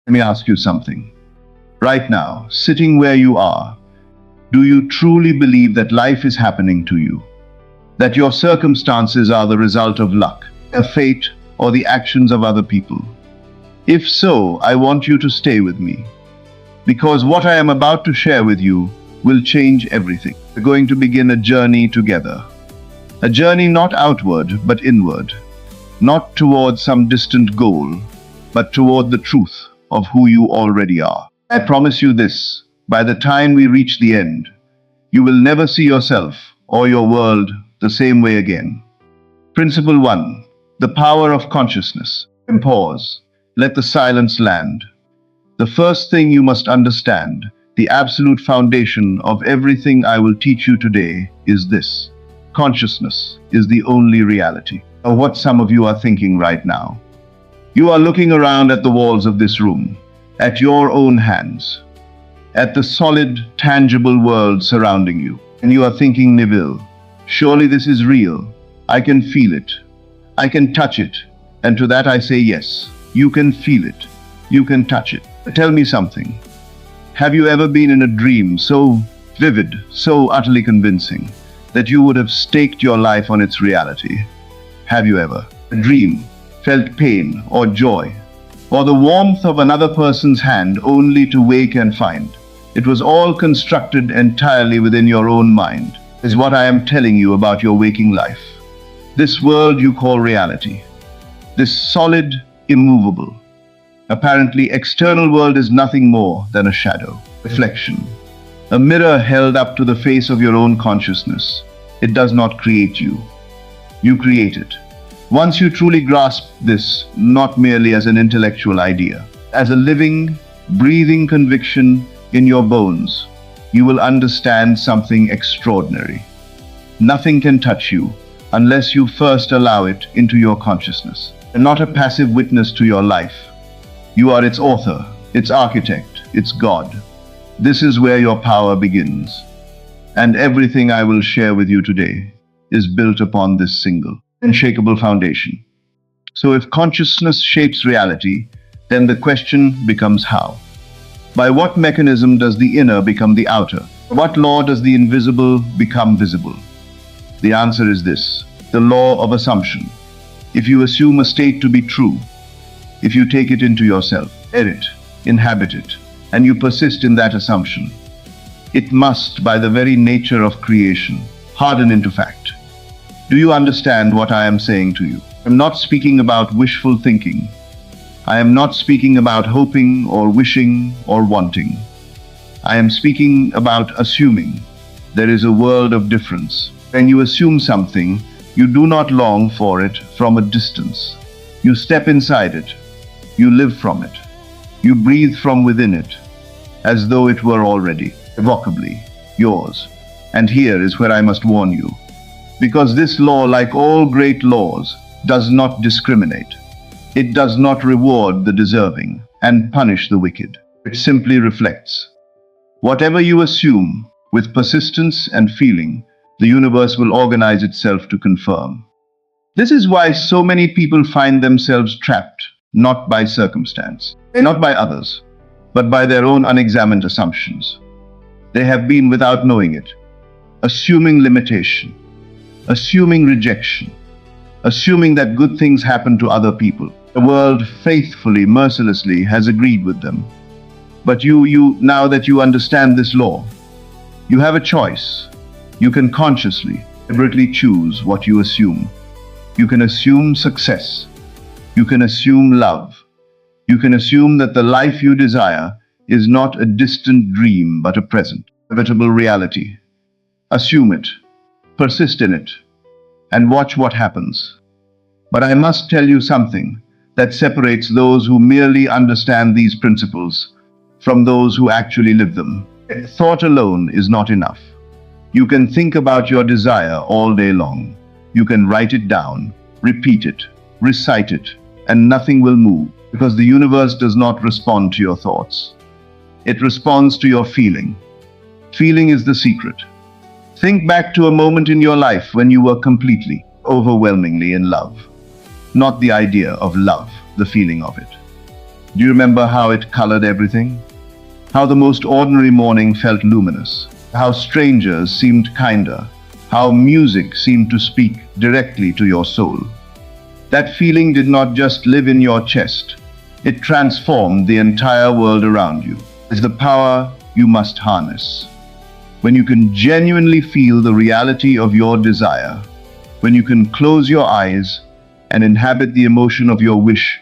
Let me ask you something. Right now, sitting where you are, do you truly believe that life is happening to you? That your circumstances are the result of luck, a fate, or the actions of other people? If so, I want you to stay with me, because what I am about to share with you will change everything. We're going to begin a journey together. A journey not outward, but inward. Not toward some distant goal, but toward the truth of who you already are. I promise you this, by the time we reach the end, you will never see yourself or your world the same way again. Principle 1. The power of consciousness. Pause. Let the silence land. The first thing you must understand, the absolute foundation of everything I will teach you today, is this. Consciousness is the only reality. Or what some of you are thinking right now. You are looking around at the walls of this room, at your own hands, at the solid, tangible world surrounding you. And you are thinking, Neville, surely this is real. I can feel it. I can touch it. And to that I say yes. You can feel it. You can touch it. Tell me something. Have you ever been in a dream so vivid, so utterly convincing, that you would have staked your life on its reality? Have you ever? A dream, felt pain or joy, or the warmth of another person's hand only to wake and find it was all constructed entirely within your own mind, is what I am telling you about your waking life. This world you call reality, this solid, immovable, apparently external world is nothing more than a shadow, reflection, a mirror held up to the face of your own consciousness. It does not create you. You create it. Once you truly grasp this, not merely as an intellectual idea, as a living, breathing conviction in your bones, you will understand something extraordinary. Nothing can touch you unless you first allow it into your consciousness. And not a passive witness to your life. You are its author, its architect, its God. This is where your power begins. And everything I will share with you today is built upon this single, unshakable foundation. So if consciousness shapes reality, then the question becomes how? By what mechanism does the inner become the outer? What law does the invisible become visible? The answer is this, the law of assumption. If you assume a state to be true, if you take it into yourself, it, inhabit it, and you persist in that assumption, it must, by the very nature of creation, harden into fact. Do you understand what I am saying to you? I am not speaking about wishful thinking. I am not speaking about hoping or wishing or wanting. I am speaking about assuming. There is a world of difference. When you assume something, you do not long for it from a distance. You step inside it. You live from it. You breathe from within it, as though it were already, irrevocably, yours. And here is where I must warn you. Because this law, like all great laws, does not discriminate. It does not reward the deserving and punish the wicked. It simply reflects. Whatever you assume, with persistence and feeling, the universe will organize itself to confirm. This is why so many people find themselves trapped, not by circumstance, not by others, but by their own unexamined assumptions. They have been, without knowing it, assuming limitation, assuming rejection, assuming that good things happen to other people. The world faithfully, mercilessly has agreed with them. But now that you understand this law, you have a choice. You can consciously, deliberately choose what you assume. You can assume success. You can assume love. You can assume that the life you desire is not a distant dream, but a present, inevitable reality. Assume it. Persist in it. And watch what happens. But I must tell you something that separates those who merely understand these principles from those who actually live them. Thought alone is not enough. You can think about your desire all day long. You can write it down, repeat it, recite it, and nothing will move, because the universe does not respond to your thoughts. It responds to your feeling. Feeling is the secret. Think back to a moment in your life when you were completely, overwhelmingly in love. Not the idea of love, the feeling of it. Do you remember how it colored everything? How the most ordinary morning felt luminous, how strangers seemed kinder, how music seemed to speak directly to your soul. That feeling did not just live in your chest, it transformed the entire world around you. It's the power you must harness. When you can genuinely feel the reality of your desire, when you can close your eyes and inhabit the emotion of your wish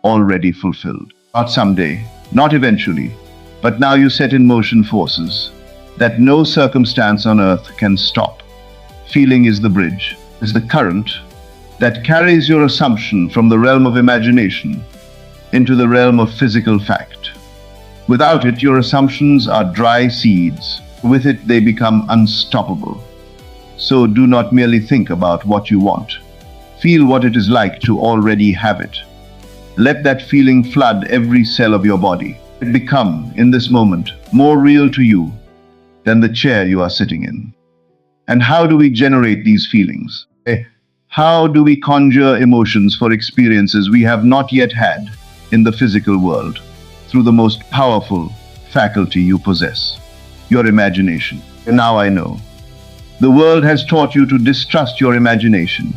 already fulfilled. Not someday, not eventually, but now you set in motion forces that no circumstance on earth can stop. Feeling is the bridge, is the current that carries your assumption from the realm of imagination into the realm of physical fact. Without it, your assumptions are dry seeds. With it, they become unstoppable. So do not merely think about what you want. Feel what it is like to already have it. Let that feeling flood every cell of your body. It become, in this moment, more real to you than the chair you are sitting in. And how do we generate these feelings? How do we conjure emotions for experiences we have not yet had in the physical world? Through the most powerful faculty you possess, your imagination. And now I know. The world has taught you to distrust your imagination,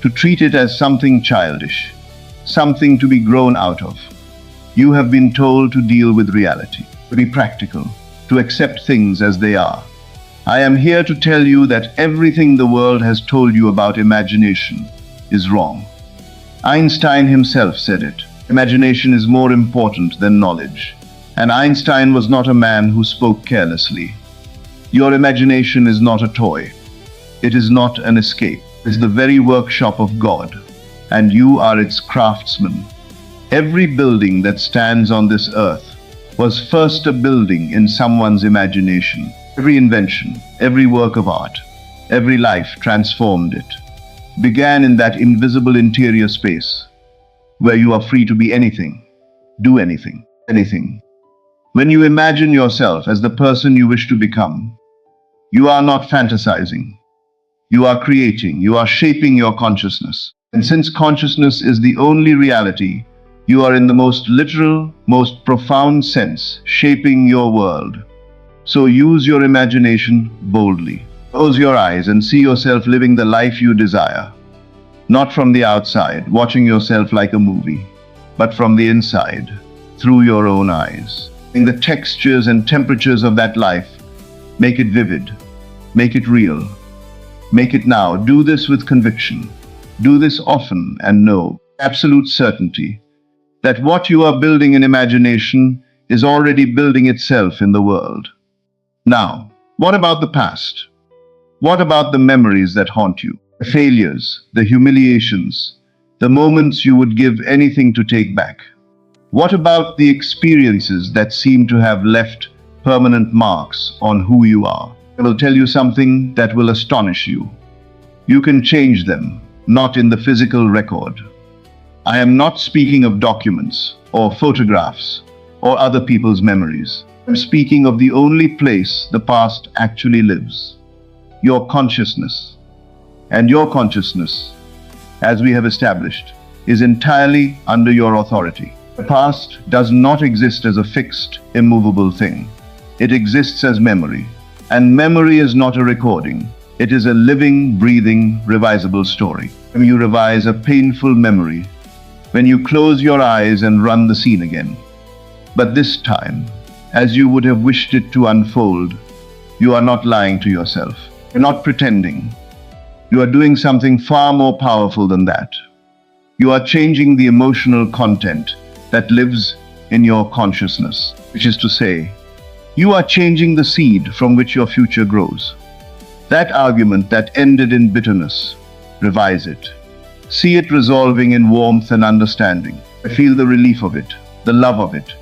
to treat it as something childish, something to be grown out of. You have been told to deal with reality, to be practical, to accept things as they are. I am here to tell you that everything the world has told you about imagination is wrong. Einstein himself said it. Imagination is more important than knowledge. And Einstein was not a man who spoke carelessly. Your imagination is not a toy. It is not an escape. It is the very workshop of God, and you are its craftsman. Every building that stands on this earth was first a building in someone's imagination. Every invention, every work of art, every life transformed it, began in that invisible interior space where you are free to be anything, do anything, anything. When you imagine yourself as the person you wish to become, you are not fantasizing. You are creating, you are shaping your consciousness. And since consciousness is the only reality, you are in the most literal, most profound sense shaping your world. So use your imagination boldly. Close your eyes and see yourself living the life you desire. Not from the outside, watching yourself like a movie, but from the inside, through your own eyes. In the textures and temperatures of that life, make it vivid, make it real, make it now. Do this with conviction. Do this often and know, absolute certainty, that what you are building in imagination is already building itself in the world. Now, what about the past? What about the memories that haunt you? The failures, the humiliations, the moments you would give anything to take back? What about the experiences that seem to have left permanent marks on who you are? I will tell you something that will astonish you. You can change them, not in the physical record. I am not speaking of documents or photographs or other people's memories. I'm speaking of the only place the past actually lives, your consciousness. And your consciousness, as we have established, is entirely under your authority. The past does not exist as a fixed, immovable thing. It exists as memory. And memory is not a recording. It is a living, breathing, revisable story. When you revise a painful memory, when you close your eyes and run the scene again. But this time, as you would have wished it to unfold, you are not lying to yourself. You're not pretending. You are doing something far more powerful than that. You are changing the emotional content that lives in your consciousness, which is to say, you are changing the seed from which your future grows. That argument that ended in bitterness, revise it. See it resolving in warmth and understanding. Feel the relief of it, the love of it.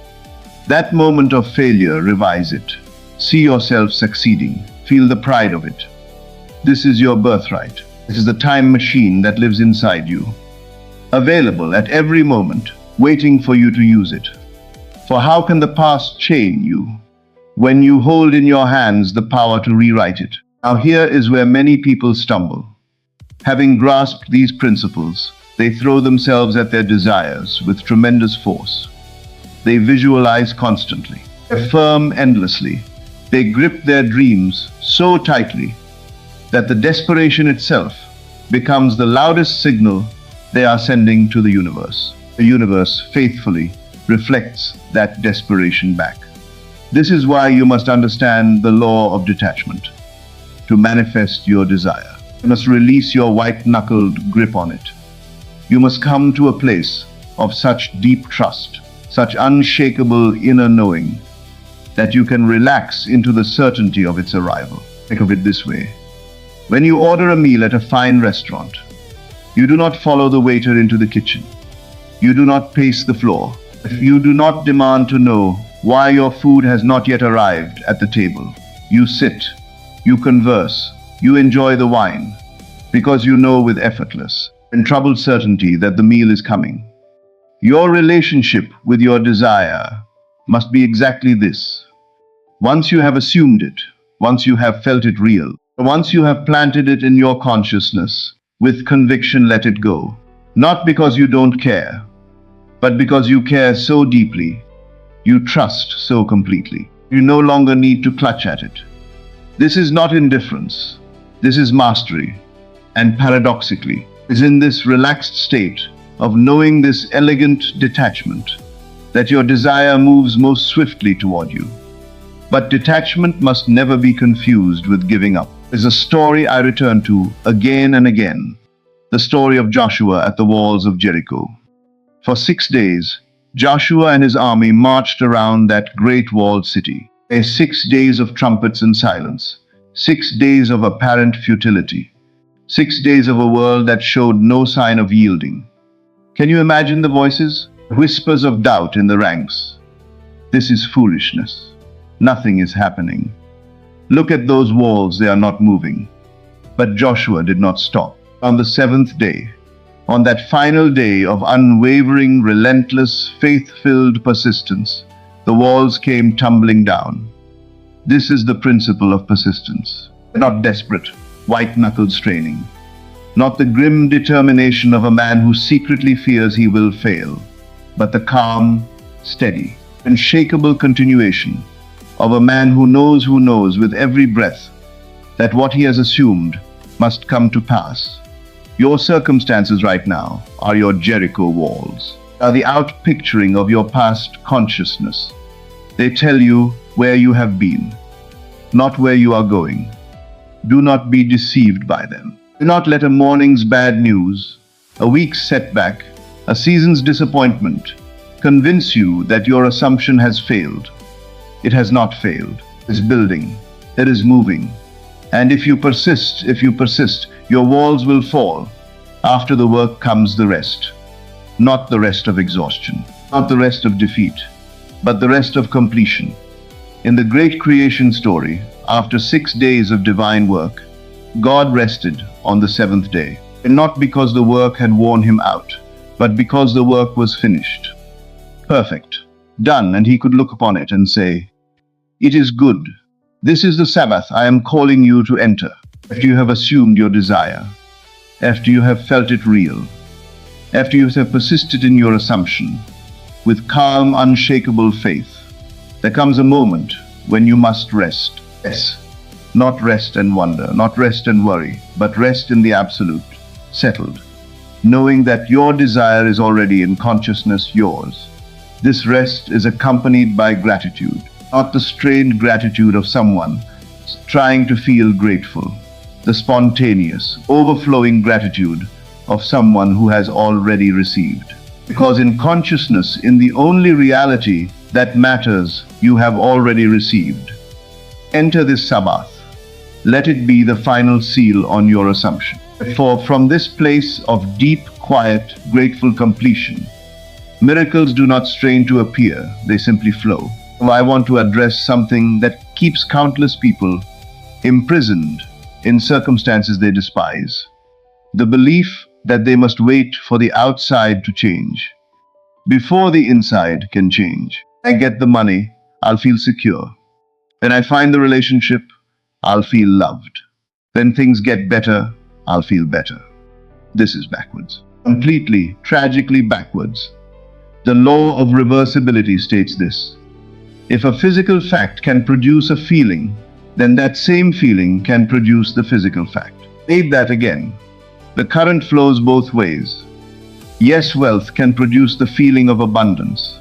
That moment of failure, revise it. See yourself succeeding. Feel the pride of it. This is your birthright. This is the time machine that lives inside you. Available at every moment, waiting for you to use it. For how can the past chain you when you hold in your hands the power to rewrite it? Now here is where many people stumble. Having grasped these principles, they throw themselves at their desires with tremendous force. They visualize constantly, affirm endlessly. They grip their dreams so tightly that the desperation itself becomes the loudest signal they are sending to the universe. The universe faithfully reflects that desperation back. This is why you must understand the law of detachment. To manifest your desire, you must release your white-knuckled grip on it. You must come to a place of such deep trust, such unshakable inner knowing, that you can relax into the certainty of its arrival. Think of it this way. When you order a meal at a fine restaurant, you do not follow the waiter into the kitchen. You do not pace the floor. You do not demand to know why your food has not yet arrived at the table. You sit, you converse, you enjoy the wine, because you know with effortless and troubled certainty that the meal is coming. Your relationship with your desire must be exactly this. Once you have assumed it, once you have felt it real, once you have planted it in your consciousness, with conviction let it go. Not because you don't care, but because you care so deeply, you trust so completely. You no longer need to clutch at it. This is not indifference. This is mastery. And paradoxically, is in this relaxed state of knowing this elegant detachment that your desire moves most swiftly toward you. But detachment must never be confused with giving up. There's a story I return to again and again, the story of Joshua at the walls of Jericho. For 6 days, Joshua and his army marched around that great walled city. 6 days of trumpets and silence, 6 days of apparent futility, 6 days of a world that showed no sign of yielding. Can you imagine the voices? Whispers of doubt in the ranks. This is foolishness. Nothing is happening. Look at those walls, they are not moving. But Joshua did not stop. On the 7th day, on that final day of unwavering, relentless, faith-filled persistence, the walls came tumbling down. This is the principle of persistence. Not desperate, white-knuckled straining. Not the grim determination of a man who secretly fears he will fail, but the calm, steady, unshakable continuation of a man who knows with every breath that what he has assumed must come to pass. Your circumstances right now are your Jericho walls, are the outpicturing of your past consciousness. They tell you where you have been, not where you are going. Do not be deceived by them. Do not let a morning's bad news, a week's setback, a season's disappointment convince you that your assumption has failed. It has not failed. It is building. It is moving. And if you persist, your walls will fall. After the work comes the rest. Not the rest of exhaustion, not the rest of defeat, but the rest of completion. In the great creation story, after 6 days of divine work, God rested on the 7th day. And not because the work had worn him out, but because the work was finished. Perfect. Done, and he could look upon it and say, "It is good. This is the Sabbath I am calling you to enter." After you have assumed your desire, after you have felt it real, after you have persisted in your assumption, with calm, unshakable faith, there comes a moment when you must rest. Yes, not rest and wonder, not rest and worry, but rest in the absolute, settled, knowing that your desire is already in consciousness yours. This rest is accompanied by gratitude, not the strained gratitude of someone trying to feel grateful, the spontaneous, overflowing gratitude of someone who has already received. Because in consciousness, in the only reality that matters, you have already received. Enter this Sabbath. Let it be the final seal on your assumption. For from this place of deep, quiet, grateful completion, miracles do not strain to appear, they simply flow. I want to address something that keeps countless people imprisoned in circumstances they despise. The belief that they must wait for the outside to change before the inside can change. When I get the money, I'll feel secure. When I find the relationship, I'll feel loved. When things get better, I'll feel better. This is backwards. Completely, tragically backwards. The law of reversibility states this. If a physical fact can produce a feeling, then that same feeling can produce the physical fact. Read that again. The current flows both ways. Yes, wealth can produce the feeling of abundance,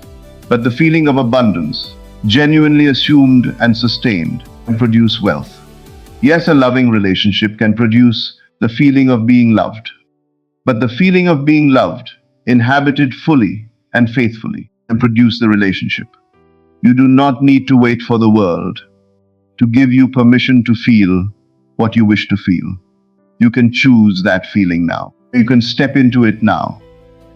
but the feeling of abundance, genuinely assumed and sustained, can produce wealth. Yes, a loving relationship can produce the feeling of being loved, but the feeling of being loved, inhabited fully and faithfully, can produce the relationship. You do not need to wait for the world to give you permission to feel what you wish to feel. You can choose that feeling now. You can step into it now.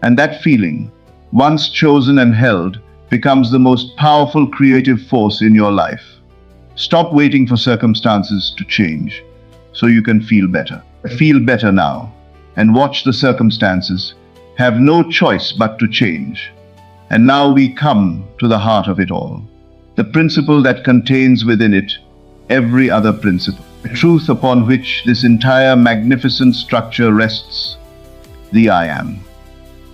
And that feeling, once chosen and held, becomes the most powerful creative force in your life. Stop waiting for circumstances to change so you can feel better. Feel better now and watch the circumstances have no choice but to change. And now we come to the heart of it all, the principle that contains within it every other principle, the truth upon which this entire magnificent structure rests, the I am.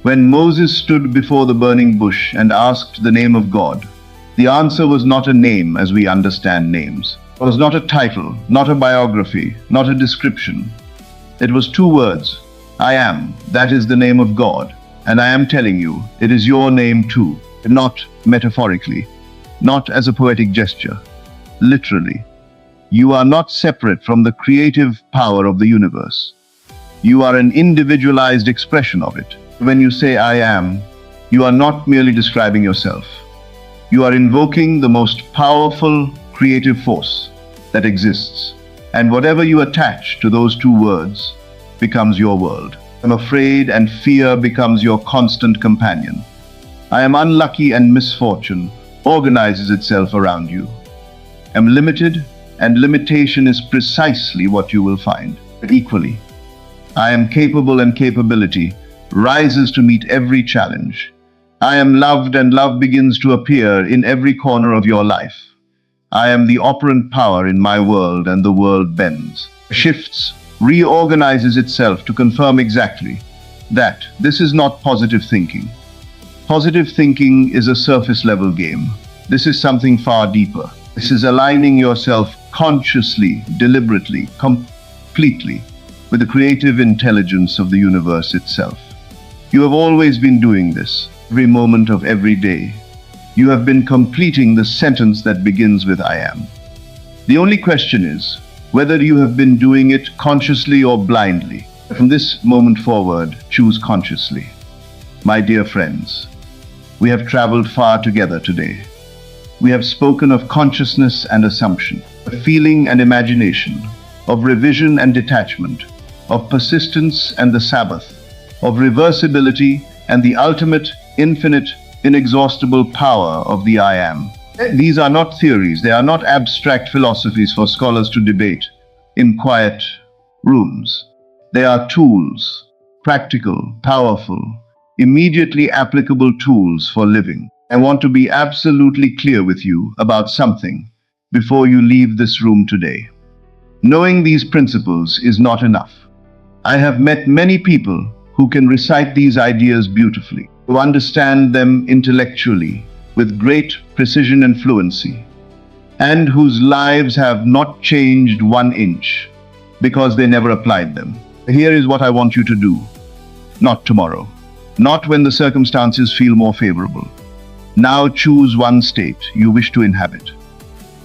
When Moses stood before the burning bush and asked the name of God, the answer was not a name as we understand names. It was not a title, not a biography, not a description. It was two words. I am, that is the name of God. And I am telling you, it is your name too. Not metaphorically, not as a poetic gesture. Literally. You are not separate from the creative power of the universe. You are an individualized expression of it. When you say I am, you are not merely describing yourself. You are invoking the most powerful creative force that exists. And whatever you attach to those two words becomes your world. I'm afraid and fear becomes your constant companion. I am unlucky and misfortune organizes itself around you. I'm limited and limitation is precisely what you will find. But equally, I am capable and capability rises to meet every challenge. I am loved and love begins to appear in every corner of your life. I am the operant power in my world and the world bends, shifts, reorganizes itself to confirm exactly that this is not positive thinking. Positive thinking is a surface level game. This is something far deeper. This is aligning yourself consciously, deliberately, completely with the creative intelligence of the universe itself. You have always been doing this, every moment of every day. You have been completing the sentence that begins with I am. The only question is whether you have been doing it consciously or blindly. From this moment forward, choose consciously. My dear friends, we have traveled far together today. We have spoken of consciousness and assumption, of feeling and imagination, of revision and detachment, of persistence and the Sabbath, of reversibility and the ultimate, infinite, inexhaustible power of the I am. These are not theories, they are not abstract philosophies for scholars to debate in quiet rooms. They are tools, practical, powerful, immediately applicable tools for living. I want to be absolutely clear with you about something before you leave this room today. Knowing these principles is not enough. I have met many people who can recite these ideas beautifully, who understand them intellectually with great precision and fluency, and whose lives have not changed 1 inch because they never applied them. Here is what I want you to do. Not tomorrow, not when the circumstances feel more favorable. Now choose one state you wish to inhabit.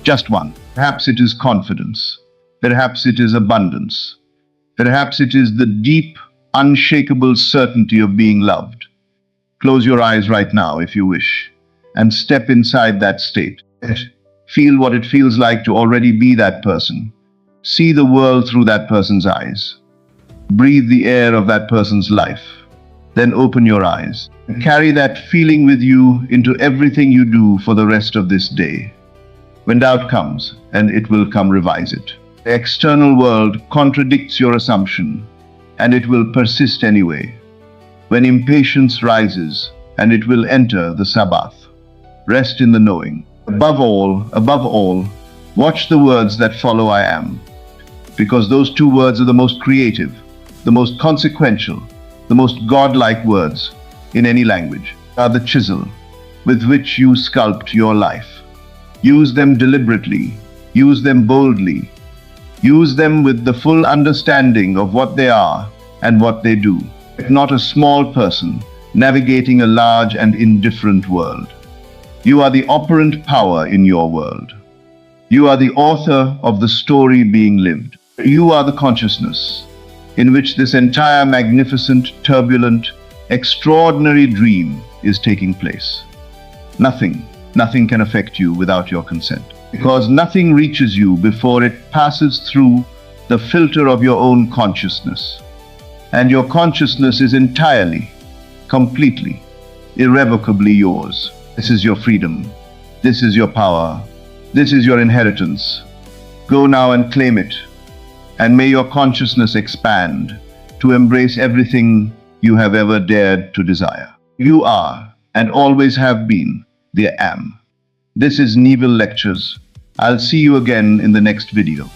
Just one. Perhaps it is confidence. Perhaps it is abundance. Perhaps it is the deep, unshakable certainty of being loved. Close your eyes right now if you wish, and step inside that state. Feel what it feels like to already be that person. See the world through that person's eyes. Breathe the air of that person's life. Then open your eyes and carry that feeling with you into everything you do for the rest of this day. When doubt comes, and it will come, revise it. The external world contradicts your assumption, and it will persist anyway. When impatience rises, and it will enter the Sabbath. Rest in the knowing. Above all, watch the words that follow I am, because those two words are the most creative, the most consequential, the most godlike words in any language. Are the chisel with which you sculpt your life. Use them deliberately. Use them boldly. Use them with the full understanding of what they are and what they do. Not a small person navigating a large and indifferent world. You are the operant power in your world. You are the author of the story being lived. You are the consciousness in which this entire magnificent, turbulent, extraordinary dream is taking place. Nothing can affect you without your consent. Because nothing reaches you before it passes through the filter of your own consciousness. And your consciousness is entirely, completely, irrevocably yours. This is your freedom. This is your power. This is your inheritance. Go now and claim it. And may your consciousness expand to embrace everything you have ever dared to desire. You are, and always have been, the Am. This is Neville Lectures. I'll see you again in the next video.